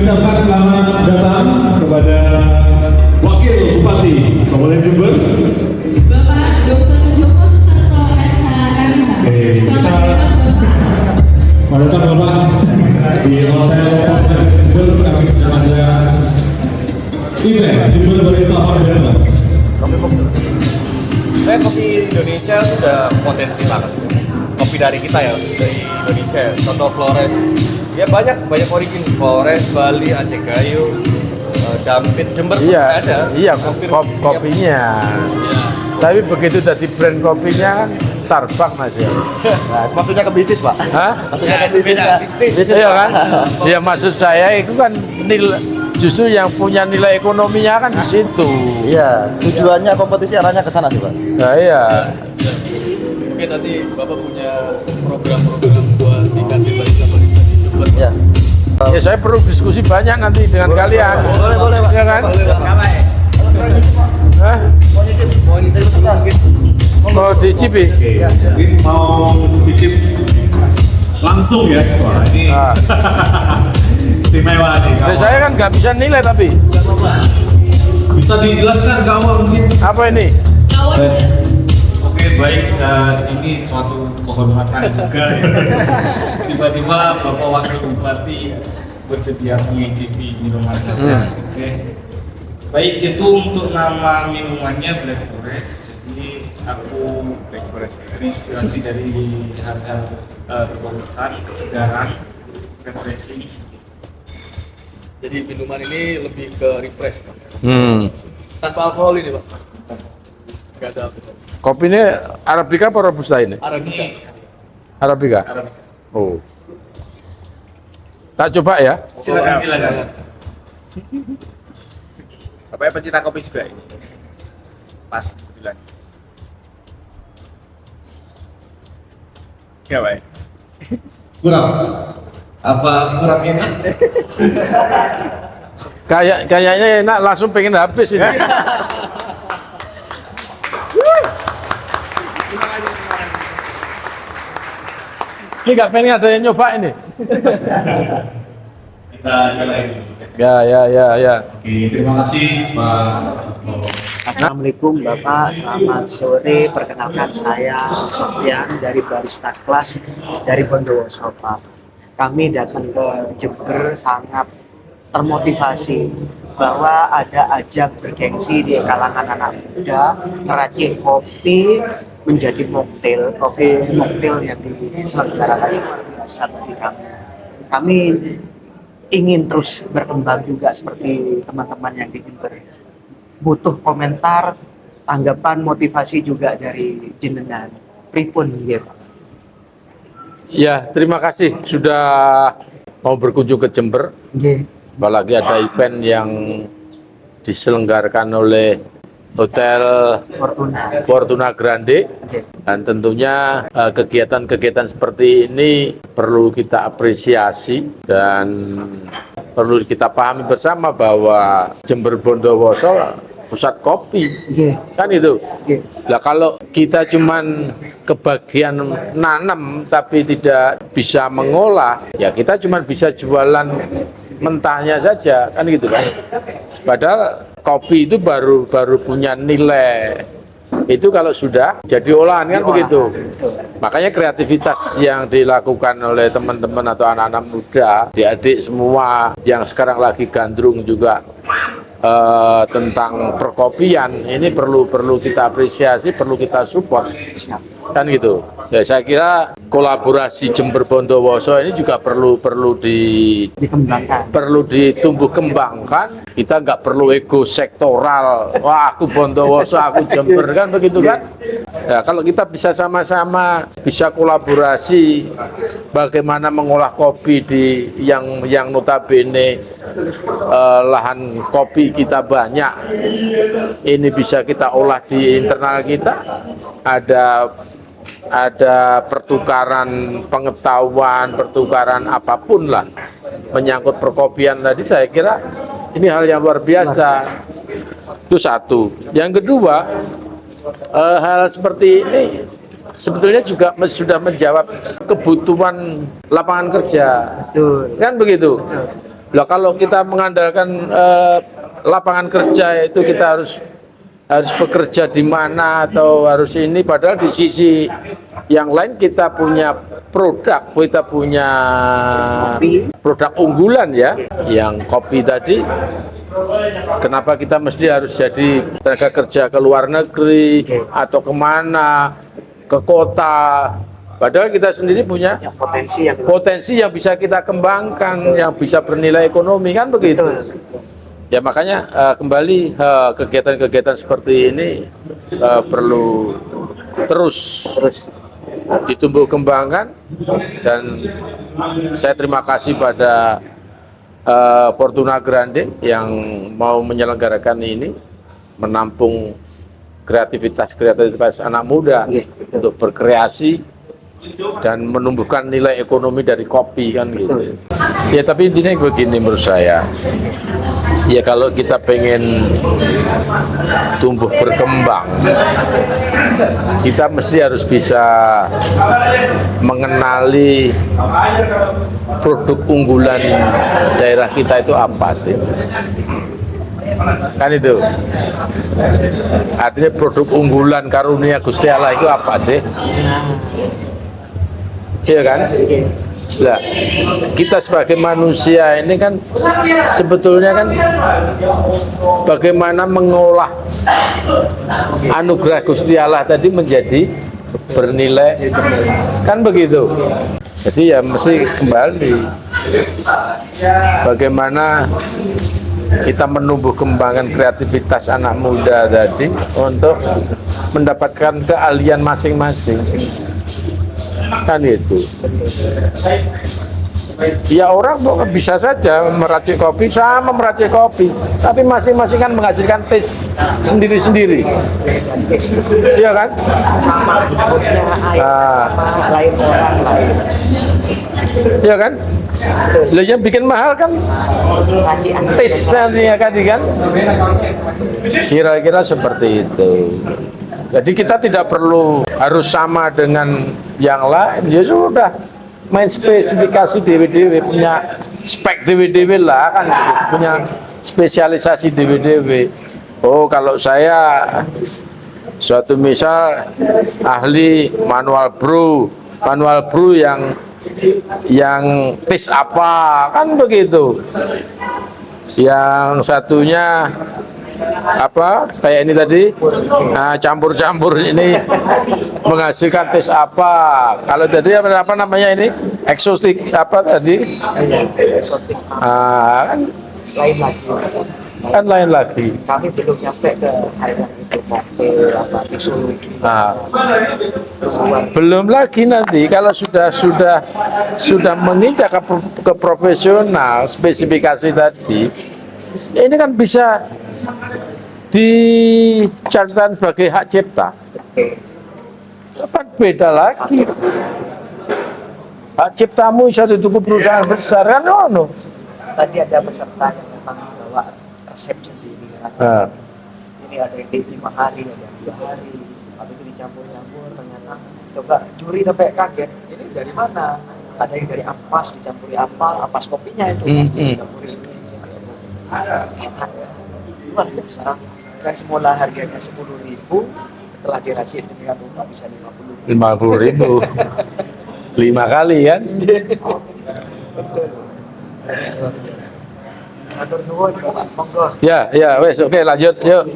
ucapkan selamat datang kepada Wakil Bupati Kabupaten Jember, Bapak Dr. Joko Susanto SHM. Selamat datang Bapak. pada datang Bapak di Hotel Jember. Kami sedang ada event Jember Barista Perdana. Saya kopi Indonesia sudah potensi banget. Kopi dari kita ya, dari Indonesia. Contoh Flores, ya banyak origin Flores, Bali, Aceh Gayo, Dampit, Jember pun Iya, ada. iya kopinya. Iya. Tapi begitu jadi brand kopinya kan Starbucks mas ya. Nah, maksudnya ke bisnis, Pak? Hah? Maksudnya ke Ya, bisnis, beda, Pak? bisnis. Iya kan? Iya maksud saya itu kan justru yang punya nilai ekonominya kan di situ. Iya, tujuannya kompetisi arahnya ke sana sih, Pak. Nah iya. Mungkin nanti Bapak punya program-program buat tingkatin barista-barista di Jember. Iya. Ya saya perlu diskusi banyak nanti dengan kalian. Boleh, Pak. Iya kan? Hah? Mau dicipi? Mungkin mau cicip langsung ya. Wah ini Ah. istimewa nih. Ya, kawan. saya kan nggak bisa nilai tapi Bisa dijelaskan ke awal mungkin. apa ini? Oke baik, ini suatu kehormatan juga ya. Tiba-tiba Bapak Wakil Bupati bersedia mengicipi minuman saya. Oke. Baik, itu untuk nama minumannya Black Forest. Jadi aku Black Forest terinspirasi dari hal-hal kebanggaan, kesegaran, refreshing. Jadi minuman ini lebih ke refresh, Pak. Tanpa alkohol ini, Pak. Nggak ada alkohol. Kopi ini Arabica apa Robusta ini? Arabica. Arabica. Arabica. Oh. Tak coba ya? Silakan. Bapaknya pencinta kopi juga ini. Pas bilang. Ya, Pak. Kurang. Apa kurang enak? Kayaknya enak langsung pengen habis ini. Ini nggak pengen ada yang nyoba ini. Kita nyalain. Ya. Oke, terima kasih Pak. Assalamualaikum Bapak, selamat sore. Perkenalkan saya Sofyan dari Barista Class dari Bondowoso Pak. Kami datang ke Jember sangat termotivasi bahwa ada ajang bergengsi di kalangan anak muda meracik kopi menjadi mocktail. Kopi mocktail yang diselenggarakan ini luar biasa bagi kami. Kami ingin terus berkembang juga seperti teman-teman yang di Jember. Butuh komentar, tanggapan, motivasi juga dari jenengan. Pripun nggih, Pak? Ya, terima kasih sudah mau berkunjung ke Jember. Nggih. Apalagi ada event yang diselenggarakan oleh Hotel Fortuna Grande. Nggih. Dan tentunya kegiatan-kegiatan seperti ini perlu kita apresiasi dan perlu kita pahami bersama bahwa Jember Bondowoso pusat kopi, Nggih. kan itu. Nggih. Lah kalau kita cuman kebagian nanam tapi tidak bisa mengolah, ya kita cuman bisa jualan mentahnya saja, kan gitu kan. Padahal kopi itu baru punya nilai. Itu kalau sudah jadi olahan kan begitu. Makanya kreativitas yang dilakukan oleh teman-teman atau anak-anak muda, adik-adik semua yang sekarang lagi gandrung juga tentang perkopian ini perlu kita apresiasi, perlu kita support, kan gitu. Ya saya kira kolaborasi Jember Bondowoso ini juga perlu Dikembangkan. perlu ditumbuh kembangkan. Kita nggak perlu ego sektoral. Wah aku Bondowoso, aku Jember, kan begitu kan? Ya kalau kita bisa sama-sama bisa kolaborasi, bagaimana mengolah kopi di yang notabene lahan kopi kita banyak, ini bisa kita olah di internal kita. Ada pertukaran pengetahuan, pertukaran apapun lah menyangkut perkopian tadi, saya kira ini hal yang luar biasa. Itu satu. Yang kedua, hal seperti ini sebetulnya juga sudah menjawab kebutuhan lapangan kerja. Betul. Kan begitu. Lah kalau kita mengandalkan lapangan kerja itu kita harus bekerja di mana atau harus ini, padahal di sisi yang lain kita punya produk unggulan ya, yang kopi tadi. Kenapa kita mesti harus jadi tenaga kerja ke luar negeri atau kemana, ke kota? Padahal kita sendiri punya potensi yang bisa kita kembangkan, yang bisa bernilai ekonomi, kan begitu. Ya makanya kembali kegiatan-kegiatan seperti ini perlu terus ditumbuh kembangkan, dan saya terima kasih pada Fortuna Grande yang mau menyelenggarakan ini, menampung kreativitas anak muda untuk berkreasi dan menumbuhkan nilai ekonomi dari kopi, kan gitu. Ya tapi intinya begini menurut saya, ya kalau kita pengen tumbuh berkembang, kita mesti harus bisa mengenali produk unggulan daerah kita itu apa sih, kan itu artinya produk unggulan karunia Gusti Allah itu apa sih, iya kan? Nah, kita sebagai manusia ini kan sebetulnya kan bagaimana mengolah anugerah Gusti Allah tadi menjadi bernilai, kan begitu. Jadi ya mesti kembali bagaimana kita menumbuh kembangkan kreativitas anak muda tadi untuk mendapatkan keahlian masing-masing, kan itu. Ya orang bisa saja meracik kopi sama meracik kopi, tapi masing-masing kan menghasilkan taste sendiri-sendiri, iya kan? Lain orang lain. Iya kan? Lah yang bikin mahal kan taste-nya kan? Kira-kira seperti itu. Jadi kita tidak perlu harus sama dengan yang lain, ya sudah main spesifikasi dewe-dewe, punya spek dewe-dewe lah, kan gitu. Punya spesialisasi dewe-dewe. Oh kalau saya suatu misal ahli manual brew yang tes apa, kan begitu. Yang satunya apa kayak ini tadi, nah, campur-campur ini menghasilkan tes apa. Kalau tadi apa namanya ini eksotik apa tadi, kan lain lagi. Kami belum nyampe ke Thailand itu mobil apa itu. Belum lagi nanti kalau sudah menginjak ke profesional spesifikasi tadi, ini kan bisa dicatatkan sebagai hak cipta. Kan beda lagi. Hak ciptamu bisa dituku perusahaan besar, kan ono. Tadi ada peserta yang memang bawa resep sendiri. Ini ada yang 5 hari, ada yang 2 hari. Habis itu dicampur-campur, ternyata coba juri sampai kaget. Ini dari mana? Ada yang dari ampas dicampuri ampas kopinya itu dicampuri ini. Enak ya, luar biasa. Yang semula harganya 10.000, setelah diracik dengan rumah bisa 50.000. 5 kali kan? Atur nuwun, monggo. Ya, wes, oke lanjut, yuk.